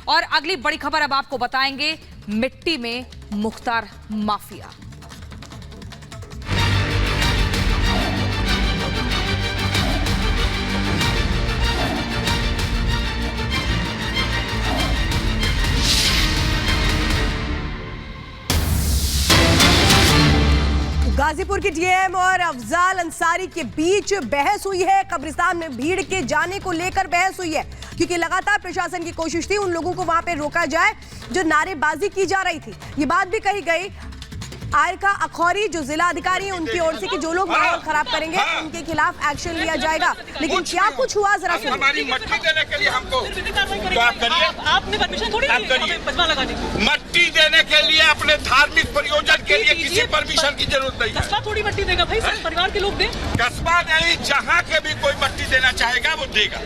और अगली बड़ी खबर अब आपको बताएंगे, मिट्टी में मुख्तार माफिया। गाजीपुर की डीएम और अफजाल अंसारी के बीच बहस हुई है। कब्रिस्तान में भीड़ के जाने को लेकर बहस हुई है, क्योंकि लगातार प्रशासन की कोशिश थी उन लोगों को वहां पे रोका जाए जो नारेबाजी की जा रही थी। ये बात भी कही गई आयरका अखौरी जो जिला अधिकारी हैं उनकी ओर से कि जो लोग माहौल खराब करेंगे उनके खिलाफ एक्शन लिया जाएगा। लेकिन क्या कुछ हुआ, जरा सुनिए। हमारी मट्टी देने के लिए हमको तो आप करिए, आपने परमिशन थोड़ी दी है पजमा लगाने की। मट्टी देने के लिए अपने धार्मिक प्रयोजन के लिए किसी परमिशन की जरूरत नहीं है। कस्बा थोड़ी मट्टी देगा भाई, सब परिवार के लोग दें। कस्बा नहीं, जहाँ के भी कोई मट्टी देना चाहेगा वो देगा।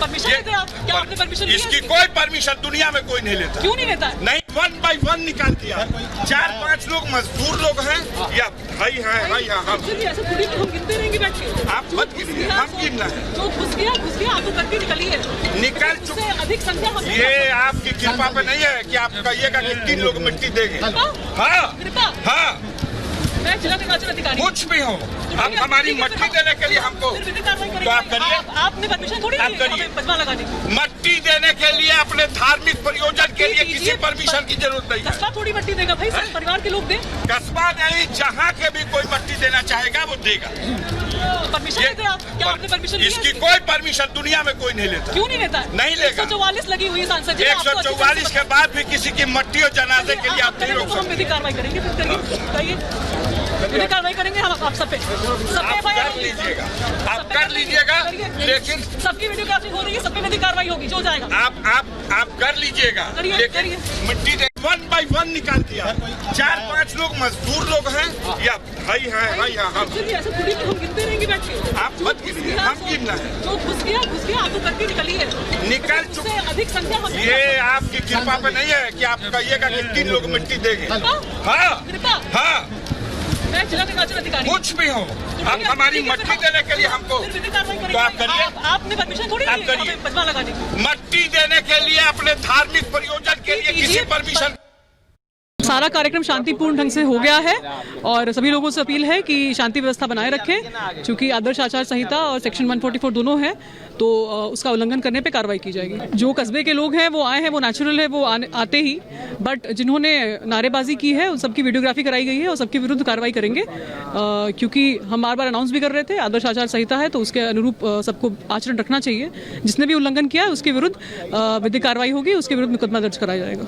परमिशन लेते आप? क्या आपने परमिशन लिया? इसकी कोई परमिशन दुनिया में कोई नहीं लेता। क्यों नहीं लेता? नहीं, 1 बाय 1 निकाल दिया। 4-5 लोग मजदूर लोग हैं या भाई हैं, भाई हाँ हम ऐसा थोड़ी हम गिनते रहेंगे बैठ के। आप मत गिनिए, हम गिनना है। जो घुस गया आप तो करके निकलिए। निकल चुके, अधिक संख्या हम ये आपकी कृपा पे नहीं है कि आप कहिएगा कि 3 लोग मिट्टी देंगे। हाँ कृपा, हाँ, मैं जिला निर्वाचन अधिकारी कुछ भी हो, आप हमारी मट्टी देने के लिए हमको तो आप करिए। आपने परमिशन थोड़ी दी है पजमा लगाने की। मट्टी देने के लिए अपने धार्मिक प्रयोजन के लिए किसी परमिशन की जरूरत नहीं है। कस्बा थोड़ी मट्टी देगा भाई, सब परिवार के लोग दें। कस्बा नहीं, जहाँ के भी कोई मट्टी देना चाहेगा वो देगा। परमिशन लेते आप? क्या आपने परमिशन लिया? इसकी कोई परमिशन दुनिया में कोई नहीं लेता। क्यों नहीं लेता? नहीं लेगा। 144 लगी हुई है सांसद जी। 144 के बाद भी किसी की मट्टी और जनाजे के लिए आप नहीं रोक हम सकते। विधिक कार्रवाई करेंगे, फिर करिए विधिक कार्रवाई करेंगे हम आप सब पे। आप कर लीजिएगा, आप कर लीजिएगा, लेकिन सबकी वीडियोग्राफी हो रही है, सब पे विधिक कार्रवाई होगी, जो जाएगा आप कर लीजिएगा, लेकिन मिट्टी 1 बाय 1 निकाल दिया। 4-5 लोग मजदूर लोग हैं या भाई हैं, भाई हाँ हम ऐसा थोड़ी हम गिनते रहेंगे बैठ के। आप मत गिनिए, हम गिनना है। जो घुस गया आप तो करके निकलिए। निकल चुके, अधिक संख्या हम ये आपकी कृपा पे नहीं है कि आप कहिएगा कि 3 लोग मिट्टी देंगे। हाँ कृपा, हाँ, मैं जिला निर्वाचन अधिकारी। कुछ भी हो, आप हमारी मट्टी देने के लिए हमको तो आप करिए। आपने परमिशन थोड़ी दी है पजमा लगाने की। मट्टी देने के लिए अपने धार्मिक प्रयोजन के लिए किसी परमिशन। सारा कार्यक्रम शांतिपूर्ण ढंग से हो गया है और सभी लोगों से अपील है कि शांति व्यवस्था बनाए रखें। चूंकि आदर्श आचार संहिता और सेक्शन 144 दोनों है, तो उसका उल्लंघन करने पे कार्रवाई की जाएगी। जो कस्बे के लोग हैं वो आए हैं, वो नेचुरल है, वो आते ही, बट जिन्होंने नारेबाजी की है उन सबकी वीडियोग्राफी कराई गई है और सबके विरुद्ध कार्रवाई करेंगे। क्योंकि हम बार बार अनाउंस भी कर रहे थे आदर्श आचार संहिता है, तो उसके अनुरूप सबको आचरण रखना चाहिए। जिसने भी उल्लंघन किया है उसके विरुद्ध विधिक कार्रवाई होगी, उसके विरुद्ध मुकदमा दर्ज कराया जाएगा।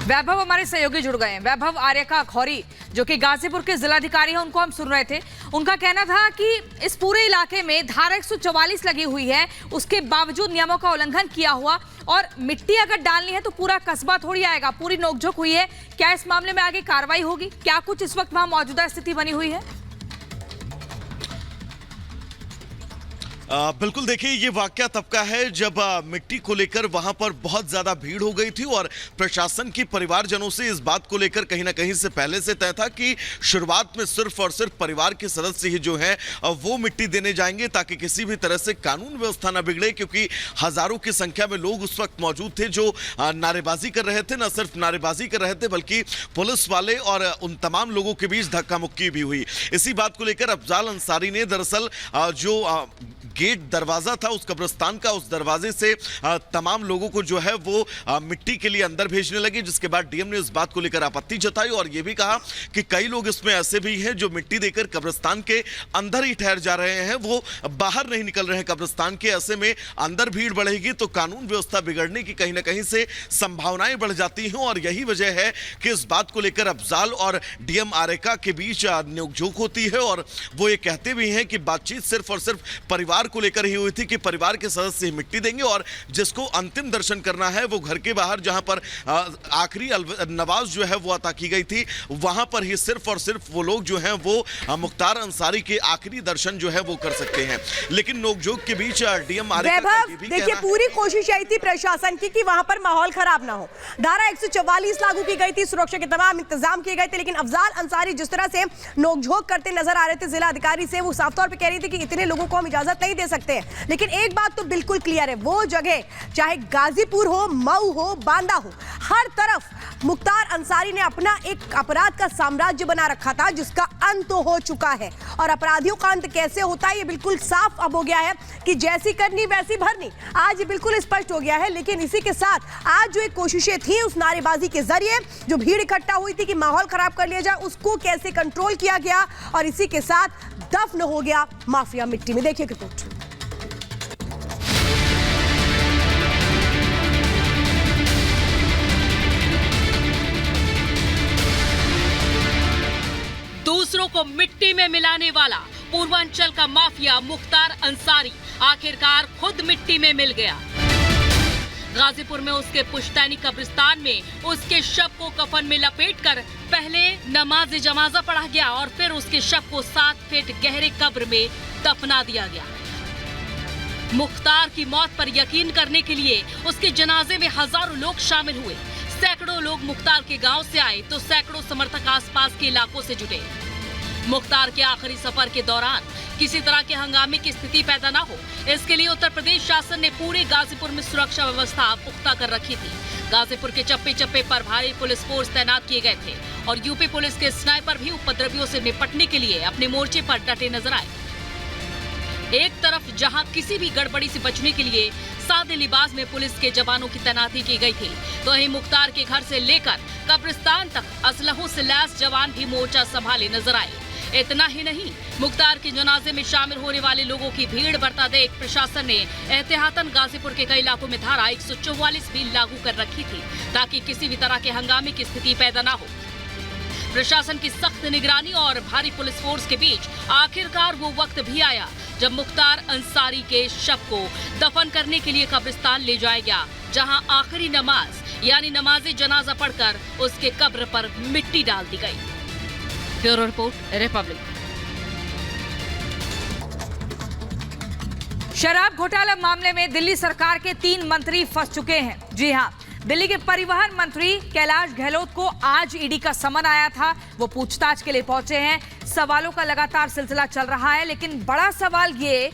वैभव हमारे सहयोगी जुड़ गए हैं। वैभव, आर्यका अखौरी जो कि गाजीपुर के जिलाधिकारी हैं, उनको हम सुन रहे थे। उनका कहना था कि इस पूरे इलाके में धारा 144 लगी हुई है, उसके बावजूद नियमों का उल्लंघन किया हुआ, और मिट्टी अगर डालनी है तो पूरा कस्बा थोड़ी आएगा। पूरी नोकझोंक हुई है। क्या इस मामले में आगे कार्रवाई होगी? क्या कुछ इस वक्त वहां मौजूदा स्थिति बनी हुई है? बिल्कुल, देखिए ये वाकया तब का है जब मिट्टी को लेकर वहां पर बहुत ज्यादा भीड़ हो गई थी और प्रशासन की परिवारजनों से इस बात को लेकर कहीं ना कहीं से पहले से तय था कि शुरुआत में सिर्फ और सिर्फ परिवार के सदस्य ही जो हैं वो मिट्टी देने जाएंगे, ताकि किसी भी तरह से कानून व्यवस्था ना बिगड़े। क्योंकि हजारों की संख्या में लोग उस वक्त मौजूद थे जो नारेबाजी कर रहे थे। न सिर्फ नारेबाजी कर रहे थे बल्कि पुलिस वाले और उन तमाम लोगों के बीच धक्का मुक्की भी हुई। इसी बात को लेकर अफजाल अंसारी ने दरअसल जो गेट दरवाजा था उस कब्रिस्तान का, उस दरवाजे से तमाम लोगों को जो है वो मिट्टी के लिए अंदर भेजने लगे, जिसके बाद डीएम ने इस बात को लेकर आपत्ति जताई और यह भी कहा कि कई लोग इसमें ऐसे भी हैं जो मिट्टी देकर कब्रिस्तान के अंदर ही ठहर जा रहे हैं, वो बाहर नहीं निकल रहे हैं कब्रिस्तान के। ऐसे में अंदर भीड़ बढ़ेगी तो कानून व्यवस्था बिगड़ने की कहीं ना कहीं से संभावनाएं बढ़ जाती हैं और यही वजह है कि इस बात को लेकर अफजाल और डीएम आर्यका के बीच नोकझोंक होती है। और वो ये कहते भी हैं कि बातचीत सिर्फ और सिर्फ परिवार को लेकर ही हुई थी कि परिवार के सदस्य ही मिट्टी देंगे और जिसको अंतिम दर्शन करना है वो घर के बाहर, जहां पर आखिरी नवाज जो है वो अता की गई थी, वहां पर ही सिर्फ और सिर्फ वो लोग जो हैं वो मुख्तार अंसारी के आखिरी दर्शन जो है वो कर सकते हैं। लेकिन नोकझोंक के बीच डीएम देखिए पूरी कोशिश यही थी प्रशासन की कि वहां पर माहौल खराब ना हो। धारा 144 लागू की गई थी, सुरक्षा के तमाम इंतजाम किए गए थे, लेकिन अफजाल अंसारी जिस तरह से नोकझोंक करते नजर आ रहे थे जिला अधिकारी से, वो साफ तौर पर कह रही थी कि इतने लोगों को हम इजाजत नहीं दे सकते हैं। लेकिन एक बात तो बिल्कुल क्लियर है, वो जगह चाहे गाजीपुर हो, मऊ हो, बांदा हो, हर तरफ मुख्तार अंसारी ने अपना एक अपराध का साम्राज्य बना रखा था जिसका अंत तो हो चुका है। और अपराधियों का अंत कैसे होता है ये बिल्कुल साफ अब हो गया है कि जैसी करनी वैसी भरनी, आज ये बिल्कुल स्पष्ट हो गया है। लेकिन इसी के साथ आज जो एक कोशिशें थी उस नारेबाजी के जरिए जो भीड़ इकट्ठा हुई थी कि माहौल खराब कर लिया जाए, उसको कैसे कंट्रोल किया गया और इसी के साथ दफन हो गया माफिया मिट्टी में। देखिए रिपोर्ट। दूसरों को मिट्टी में मिलाने वाला पूर्वांचल का माफिया मुख्तार अंसारी आखिरकार खुद मिट्टी में मिल गया। गाजीपुर में उसके पुश्तैनी कब्रिस्तान में उसके शव को कफन में लपेटकर पहले नमाज जनाजा पढ़ा गया और फिर उसके शव को 7 फीट गहरे कब्र में दफना दिया गया। मुख्तार की मौत पर यकीन करने के लिए उसके जनाजे में हजारों लोग शामिल हुए। सैकड़ों लोग मुख्तार के गांव से आए तो सैकड़ों समर्थक आसपास के इलाकों से जुटे। मुख्तार के आखिरी सफर के दौरान किसी तरह के हंगामे की स्थिति पैदा न हो, इसके लिए उत्तर प्रदेश शासन ने पूरे गाजीपुर में सुरक्षा व्यवस्था पुख्ता कर रखी थी। गाजीपुर के चप्पे चप्पे पर भारी पुलिस फोर्स तैनात किए गए थे और यूपी पुलिस के स्नाइपर भी उपद्रवियों से निपटने के लिए अपने मोर्चे पर डटे नजर आए। एक तरफ जहां किसी भी गड़बड़ी से बचने के लिए सादे लिबास में पुलिस के जवानों की तैनाती की गई थी, तो वहीं मुख्तार के घर से लेकर कब्रिस्तान तक असलहों से लैस जवान भी मोर्चा संभाले नजर आए। इतना ही नहीं, मुख्तार के जनाजे में शामिल होने वाले लोगों की भीड़ बढ़ता देख प्रशासन ने एहतियातन गाजीपुर के कई इलाकों में धारा 144 भी लागू कर रखी थी ताकि किसी भी तरह के हंगामे की स्थिति पैदा न हो। प्रशासन की सख्त निगरानी और भारी पुलिस फोर्स के बीच आखिरकार वो वक्त भी आया जब मुख्तार अंसारी के शव को दफन करने के लिए कब्रिस्तान ले जाया गया, जहां आखिरी नमाज यानी नमाज जनाजा पढ़कर उसके कब्र पर मिट्टी डाल दी गई। Bureau report, Republic. शराब घोटाला मामले में दिल्ली सरकार के 3 मंत्री फंस चुके हैं। जी हां, दिल्ली के परिवहन मंत्री कैलाश गहलोत को आज ईडी का समन आया था। वो पूछताछ के लिए पहुंचे हैं। सवालों का लगातार सिलसिला चल रहा है, लेकिन बड़ा सवाल ये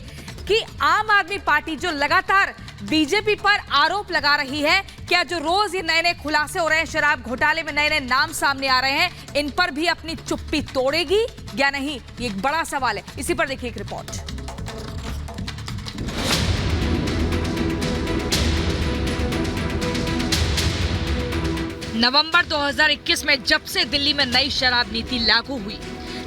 कि आम आदमी पार्टी जो लगातार बीजेपी पर आरोप लगा रही है, क्या जो रोज ये नए नए खुलासे हो रहे हैं, शराब घोटाले में नए नए नाम सामने आ रहे हैं, इन पर भी अपनी चुप्पी तोड़ेगी या नहीं, ये एक बड़ा सवाल है। इसी पर देखिए एक रिपोर्ट। नवंबर 2021 में जब से दिल्ली में नई शराब नीति लागू हुई,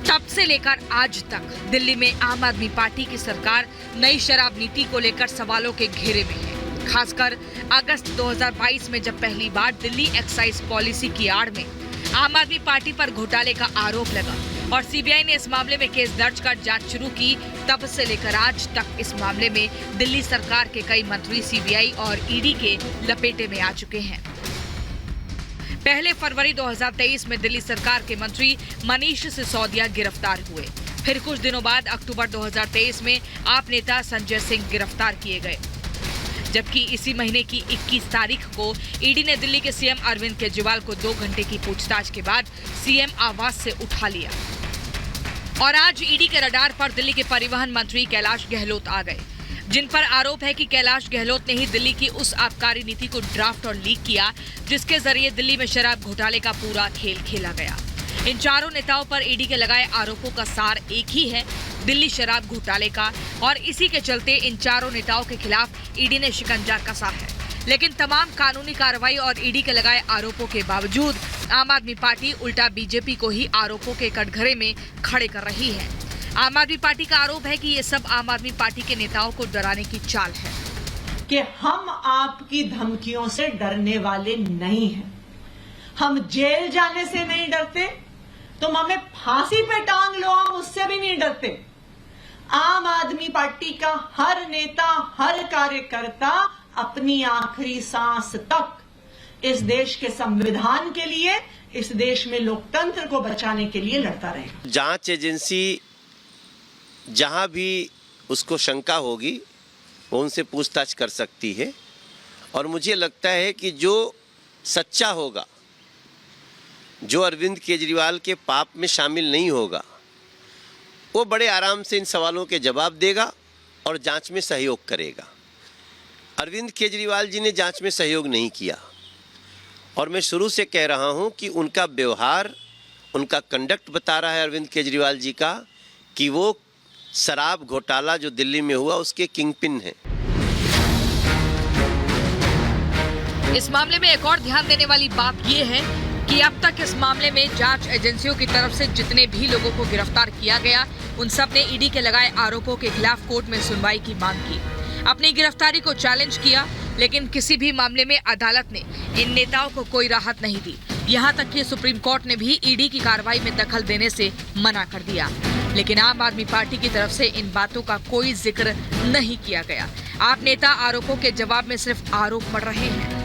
तब से लेकर आज तक दिल्ली में आम आदमी पार्टी की सरकार नई शराब नीति को लेकर सवालों के घेरे में है। खासकर अगस्त 2022 में जब पहली बार दिल्ली एक्साइज पॉलिसी की आड़ में आम आदमी पार्टी पर घोटाले का आरोप लगा और सीबीआई ने इस मामले में केस दर्ज कर जांच शुरू की, तब से लेकर आज तक इस मामले में दिल्ली सरकार के कई मंत्री सीबीआई और ईडी के लपेटे में आ चुके हैं। पहले फरवरी 2023 में दिल्ली सरकार के मंत्री मनीष सिसोदिया गिरफ्तार हुए। फिर कुछ दिनों बाद अक्टूबर 2023 में आप नेता संजय सिंह गिरफ्तार किए गए, जबकि इसी महीने की 21 तारीख को ईडी ने दिल्ली के सीएम अरविंद केजरीवाल को 2 घंटे की पूछताछ के बाद सीएम आवास से उठा लिया और आज ईडी के रडार पर दिल्ली के परिवहन मंत्री कैलाश गहलोत आ गए, जिन पर आरोप है कि कैलाश गहलोत ने ही दिल्ली की उस आबकारी नीति को ड्राफ्ट और लीक किया जिसके जरिए दिल्ली में शराब घोटाले का पूरा खेल खेला गया। इन चारों नेताओं पर ईडी के लगाए आरोपों का सार एक ही है, दिल्ली शराब घोटाले का, और इसी के चलते इन चारों नेताओं के खिलाफ ईडी ने शिकंजा कसा है। लेकिन तमाम कानूनी कार्रवाई और ईडी के लगाए आरोपों के बावजूद आम आदमी पार्टी उल्टा बीजेपी को ही आरोपों के कटघरे में खड़े कर रही है। आम आदमी पार्टी का आरोप है कि ये सब आम आदमी पार्टी के नेताओं को डराने की चाल है कि हम आपकी धमकियों से डरने वाले नहीं हैं। हम जेल जाने से नहीं डरते, तुम हमें फांसी पे टांग लो, हम उससे भी नहीं डरते। आम आदमी पार्टी का हर नेता, हर कार्यकर्ता अपनी आखिरी सांस तक इस देश के संविधान के लिए, इस देश में लोकतंत्र को बचाने के लिए लड़ता रहेगा। जांच एजेंसी जहां भी उसको शंका होगी वो उनसे पूछताछ कर सकती है और मुझे लगता है कि जो सच्चा होगा, जो अरविंद केजरीवाल के पाप में शामिल नहीं होगा, वो बड़े आराम से इन सवालों के जवाब देगा और जांच में सहयोग करेगा। अरविंद केजरीवाल जी ने जांच में सहयोग नहीं किया और मैं शुरू से कह रहा हूं कि उनका व्यवहार, उनका कंडक्ट बता रहा है अरविंद केजरीवाल जी का कि वो शराब घोटाला जो दिल्ली में हुआ उसके किंगपिन हैं। इस मामले में एक और ध्यान देने वाली बात यह है कि अब तक इस मामले में जांच एजेंसियों की तरफ से जितने भी लोगों को गिरफ्तार किया गया, उन सब ने ईडी के लगाए आरोपों के खिलाफ कोर्ट में सुनवाई की मांग की, अपनी गिरफ्तारी को चैलेंज किया, लेकिन किसी भी मामले में अदालत ने इन नेताओं को कोई राहत नहीं दी। यहाँ तक कि सुप्रीम कोर्ट ने भी ईडी की कार्रवाई में दखल देने से मना कर दिया। लेकिन आम आदमी पार्टी की तरफ से इन बातों का कोई जिक्र नहीं किया गया। आप नेता आरोपों के जवाब में सिर्फ आरोप पड़ रहे हैं।